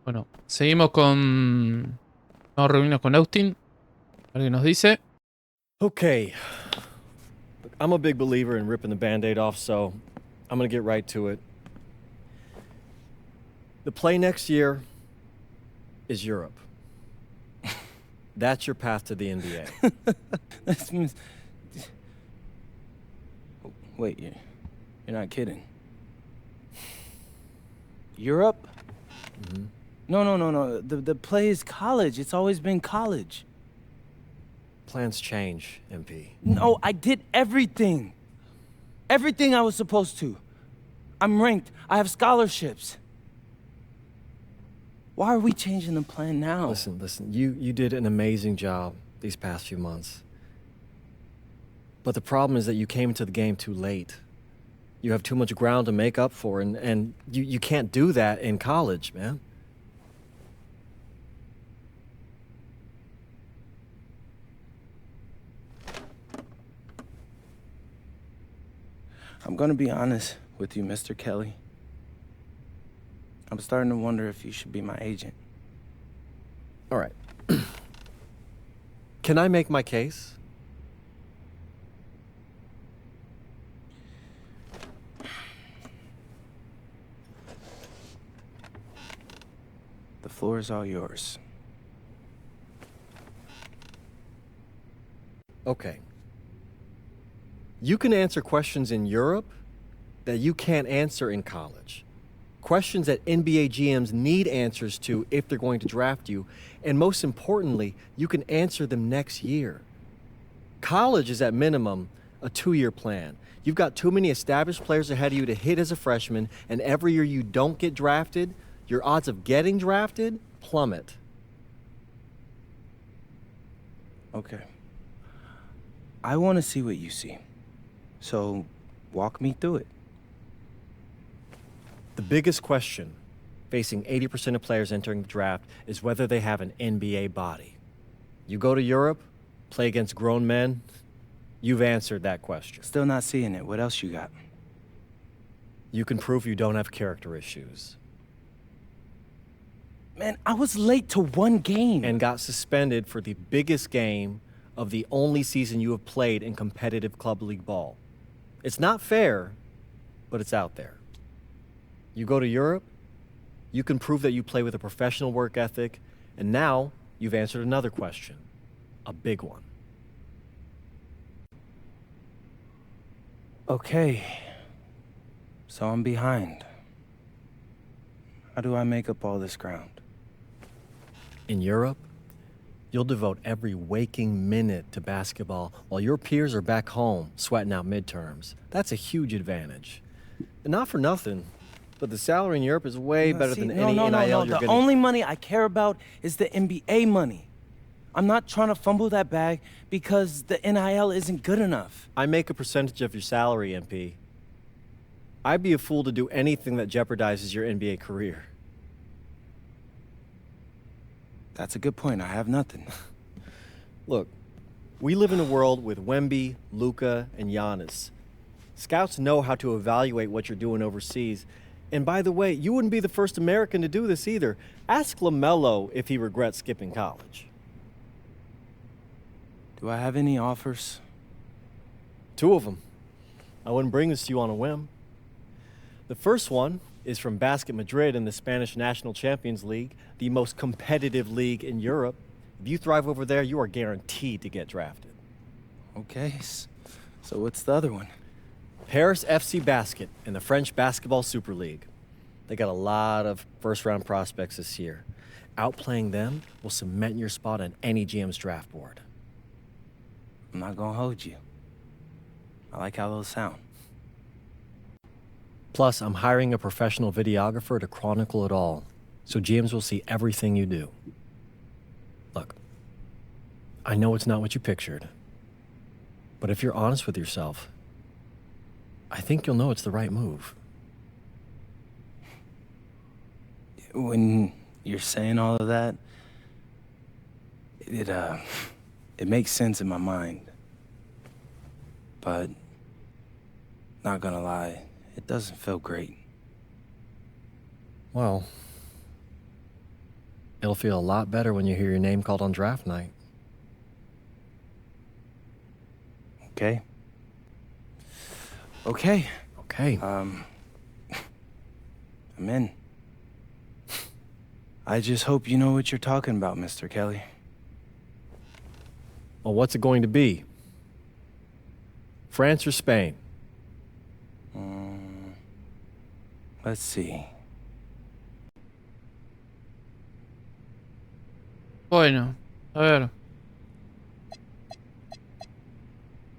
Bueno, seguimos con... Vamos a reunirnos con Austin. A ver qué nos dice. Okay. Look, I'm a big believer in ripping the Band-Aid off, so I'm gonna get right to it. The play next year is Europe. That's your path to the NBA. Wait, you're not kidding. Europe? Mm-hmm. No. The play is college. It's always been college. Plans change, MP. No, I did everything. Everything I was supposed to. I'm ranked. I have scholarships. Why are we changing the plan now? Listen. You did an amazing job these past few months. But the problem is that you came into the game too late. You have too much ground to make up for, and you can't do that in college, man. I'm gonna be honest with you, Mr. Kelly. I'm starting to wonder if you should be my agent. All right. Can I make my case? The floor is all yours. Okay. You can answer questions in Europe that you can't answer in college. Questions that NBA GMs need answers to if they're going to draft you. And most importantly, you can answer them next year. College is at minimum a 2-year plan. You've got too many established players ahead of you to hit as a freshman, and every year you don't get drafted, your odds of getting drafted plummet. Okay. I want to see what you see. So, walk me through it. The biggest question facing 80% of players entering the draft is whether they have an NBA body. You go to Europe, play against grown men, you've answered that question. Still not seeing it. What else you got? You can prove you don't have character issues. Man, I was late to one game. And got suspended for the biggest game of the only season you have played in competitive club league ball. It's not fair, but it's out there. You go to Europe, you can prove that you play with a professional work ethic, and now you've answered another question, a big one. Okay. So I'm behind. How do I make up all this ground? In Europe, you'll devote every waking minute to basketball while your peers are back home sweating out midterms. That's a huge advantage. And not for nothing, but the salary in Europe is way better than any NIL you're The getting. only money I care about is the NBA money. I'm not trying to fumble that bag because the NIL isn't good enough. I make a percentage of your salary, MP. I'd be a fool to do anything that jeopardizes your NBA career. That's a good point. I have nothing. Look, we live in a world with Wemby, Luka, and Giannis. Scouts know how to evaluate what you're doing overseas. And by the way, you wouldn't be the first American to do this either. Ask LaMelo if he regrets skipping college. Do I have any offers? 2 of them. I wouldn't bring this to you on a whim. The first one is from Basket Madrid in the Spanish National Champions League, the most competitive league in Europe. If you thrive over there, you are guaranteed to get drafted. Okay, so what's the other one? Paris FC Basket in the French Basketball Super League. They got a lot of first-round prospects this year. Outplaying them will cement your spot on any GM's draft board. I'm not gonna hold you. I like how those sound. Plus, I'm hiring a professional videographer to chronicle it all, so GMs will see everything you do. Look, I know it's not what you pictured, but if you're honest with yourself, I think you'll know it's the right move. When you're saying all of that, it makes sense in my mind. But, not gonna lie, it doesn't feel great. Well, It'll feel a lot better when you hear your name called on draft night. Okay. Okay. Okay. I'm in. I just hope you know what you're talking about, Mr. Kelly. Well, what's it going to be? France or Spain? Let's see. Bueno, a ver.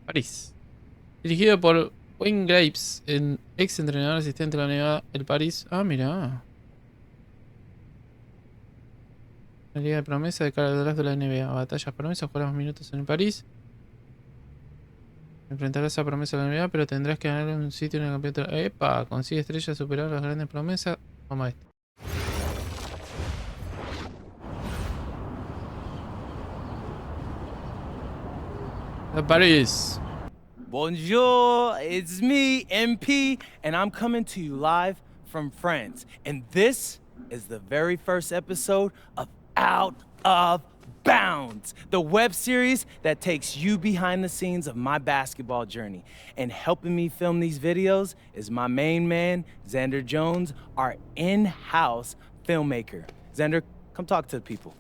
París. Dirigido por Wayne Graves, el ex entrenador asistente de la Nevada, el París. Ah, mira. La Liga de Promesa de cara atrás de la NBA. Batallas promesas, jugarás minutos en el París. Enfrentarás a promesa de la NBA, pero tendrás que ganar un sitio en el campeonato. ¡Epa! Consigue estrellas, superar las grandes promesas. Vamos a esto. París. Bonjour, it's me, MP, and I'm coming to you live from France. And this is the very first episode of Out of Bounds, the web series that takes you behind the scenes of my basketball journey. And helping me film these videos is my main man, Xander Jones, our in-house filmmaker. Xander, come talk to the people.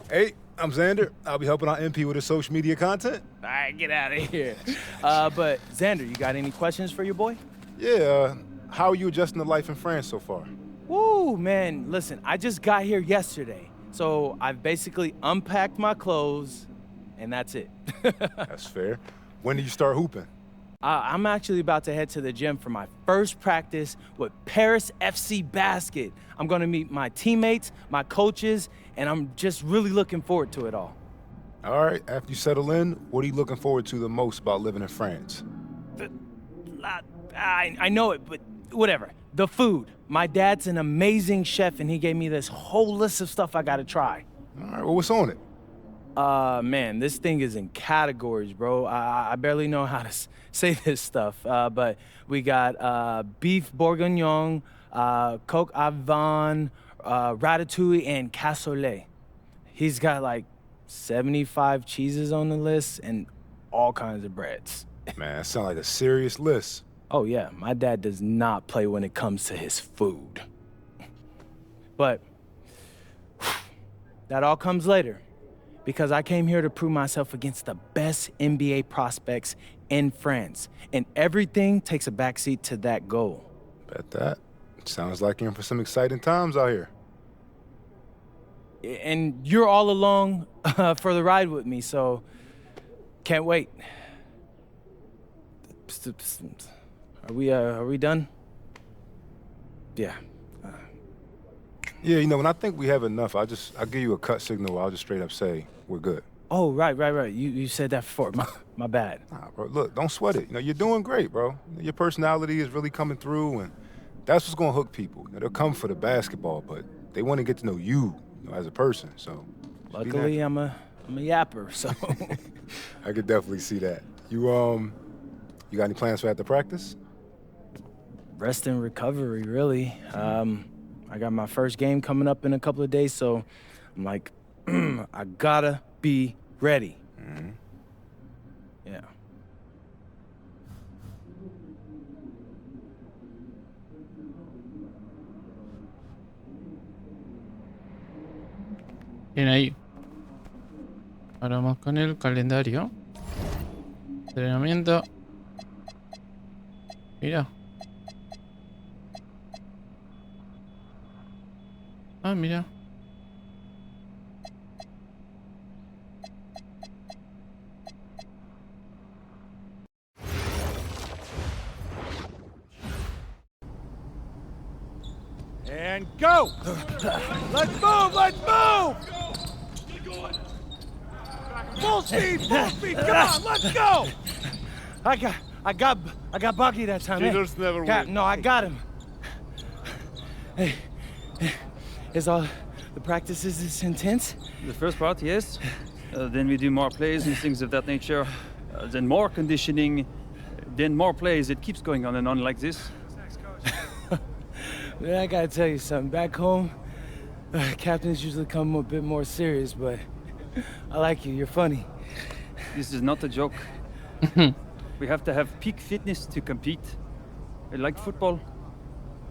Hey, I'm Xander. I'll be helping out MP with his social media content. All right, get out of here. But Xander, you got any questions for your boy? Yeah, how are you adjusting to life in France so far? Woo, man, listen, I just got here yesterday. So I've basically unpacked my clothes, and that's it. That's fair. When do you start hooping? I'm actually about to head to the gym for my first practice with Paris FC Basket. I'm gonna meet my teammates, my coaches, and I'm just really looking forward to it all. All right, after you settle in, what are you looking forward to the most about living in France? I know it, but whatever. The food. My dad's an amazing chef, and he gave me this whole list of stuff I gotta try. All right, well, what's on it? Man, this thing is in categories, bro. I barely know how to say this stuff, but we got beef bourguignon, coq au vin, ratatouille, and cassoulet. He's got like 75 cheeses on the list and all kinds of breads. Man, that sounds like a serious list. Oh yeah, my dad does not play when it comes to his food. But that all comes later, because I came here to prove myself against the best NBA prospects in France, and everything takes a backseat to that goal. Bet that. Sounds like you're in for some exciting times out here. And you're all along for the ride with me, so can't wait. Are we done? Yeah. Yeah, you know, when I think we have enough, I'll give you a cut signal. I'll just straight up say we're good. Oh, right. You said that before. My bad. Nah, bro, look, don't sweat it. You know, you're doing great, bro. Your personality is really coming through, and that's what's gonna hook people. You know, they'll come for the basketball, but they want to get to know you, as a person. So, luckily, I'm a yapper, so. I could definitely see that. You got any plans for after practice? Rest and recovery, really. I got my first game coming up in a couple of days, so I'm like, I gotta be ready. Mm-hmm. Yeah. Bien ahí. Ahora vamos con el calendario. Entrenamiento. Mira. Ah, mira. And go! Let's move! Full speed! Come on, let's go! I got Bucky that time. Cheaters never win. No, I got him. Hey, is all the practices this intense? The first part, yes. Then we do more plays and things of that nature. Then more conditioning. Then more plays. It keeps going on and on like this. Man, I gotta tell you something. Back home, Captains usually come a bit more serious, but I like you. You're funny. This is not a joke. We have to have peak fitness to compete. Like football.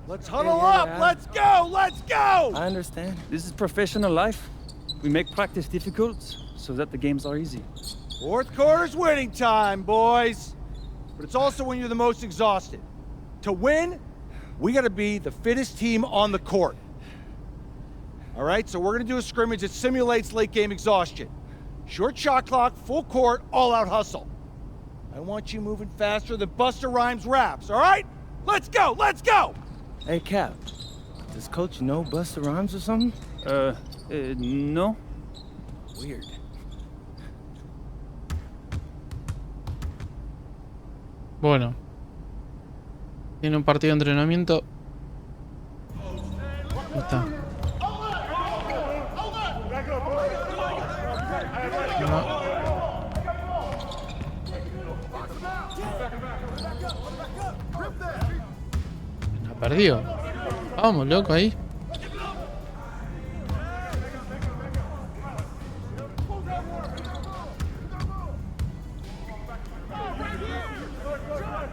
Let's huddle up. Let's go. Let's go. I understand. This is professional life. We make practice difficult so that the games are easy. Fourth quarter's winning time, boys. But it's also when you're the most exhausted. To win, we gotta be the fittest team on the court. All right, so we're gonna do a scrimmage that simulates late game exhaustion. Short shot clock, full court, all out hustle. I want you moving faster than Busta Rhymes raps, all right? Let's go, let's go! Hey, Cap. Does Coach know Busta Rhymes or something? No. Weird. Bueno. Tiene un partido de entrenamiento. Ahí está. No. La perdió. Vamos, loco, ahí.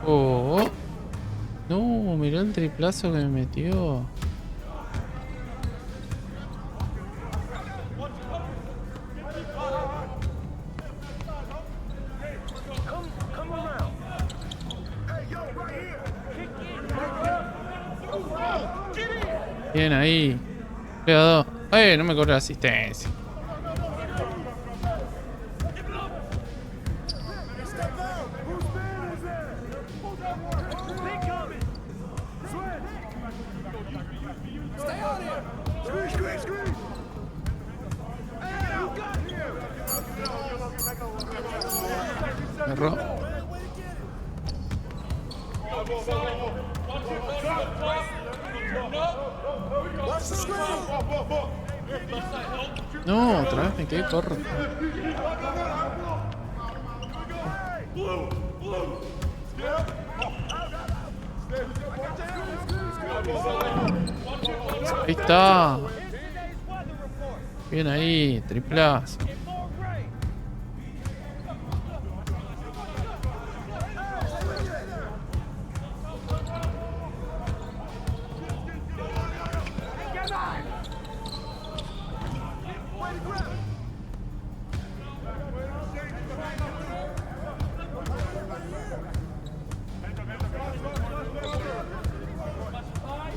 Oh. No, mirá el triplazo que me metió. Bien ahí. Cuidado. ¡Ay! No me cobró la asistencia. Erró. No, otra vez me quedé corto. Ahí está. Bien ahí, triplazo.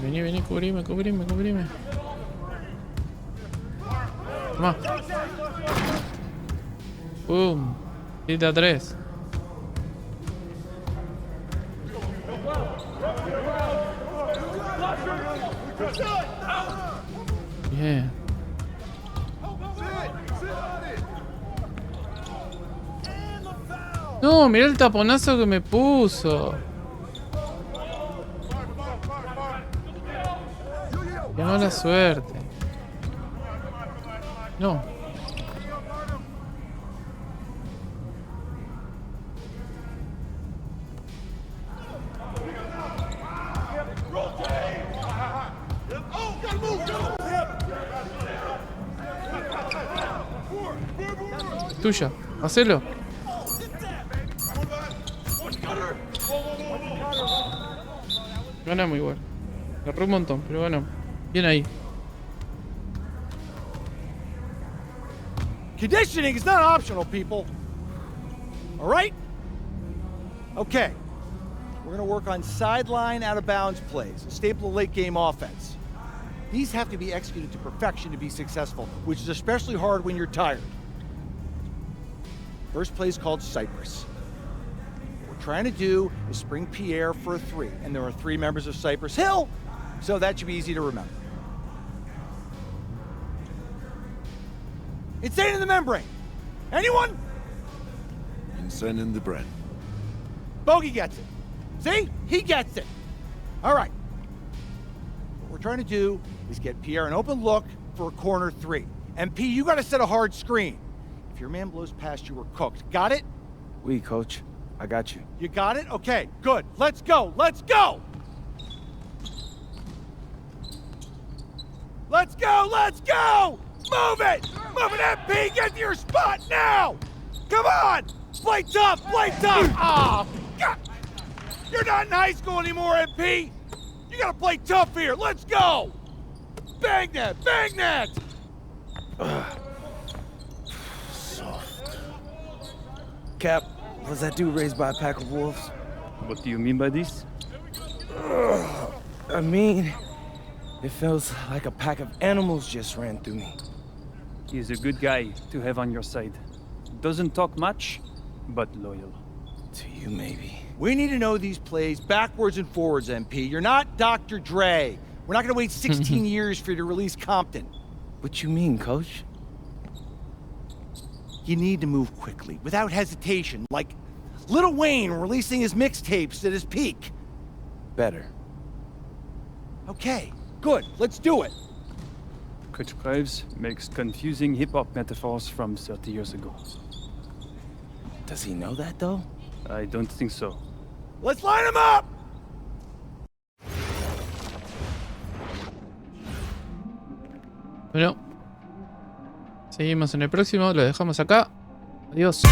Vení, vení, cubrime. Toma. Boom. Cita 3. Bien. No, mirá el taponazo que me puso. Qué mala suerte. No. Tuya. Hacelo. Ganamos igual. Agarró un montón, pero ganamos. Bien ahí. Conditioning is not optional, people. All right? Okay. We're going to work on sideline out-of-bounds plays, a staple of late-game offense. These have to be executed to perfection to be successful, which is especially hard when you're tired. First play is called Cypress. What we're trying to do is spring Pierre for a 3, and there are 3 members of Cypress Hill, so that should be easy to remember. Insane in the membrane. Anyone? Insane in the brain. Bogey gets it. See? He gets it. All right. What we're trying to do is get Pierre an open look for a corner 3. And P, you got to set a hard screen. If your man blows past you, we're cooked. Got it? Oui, Coach. I got you. You got it? Okay, good. Let's go. Let's go. Let's go! Let's go! Move it! Move it, MP! Get to your spot now! Come on! Play tough! Play tough! Oh, God! You're not in high school anymore, MP! You gotta play tough here! Let's go! Bang that! Bang that! Soft. Cap, was that dude raised by a pack of wolves? What do you mean by this? I mean, it feels like a pack of animals just ran through me. He's a good guy to have on your side. Doesn't talk much, but loyal. To you, maybe. We need to know these plays backwards and forwards, MP. You're not Dr. Dre. We're not gonna wait 16 years for you to release Compton. What you mean, coach? You need to move quickly, without hesitation, like Lil Wayne releasing his mixtapes at his peak. Better. Okay, good. Let's do it. Coach Graves makes confusing hip-hop metaphors from 30 years ago. Does he know that, though? I don't think so. Let's line them up! Bueno, seguimos en el próximo, lo dejamos acá. Adiós.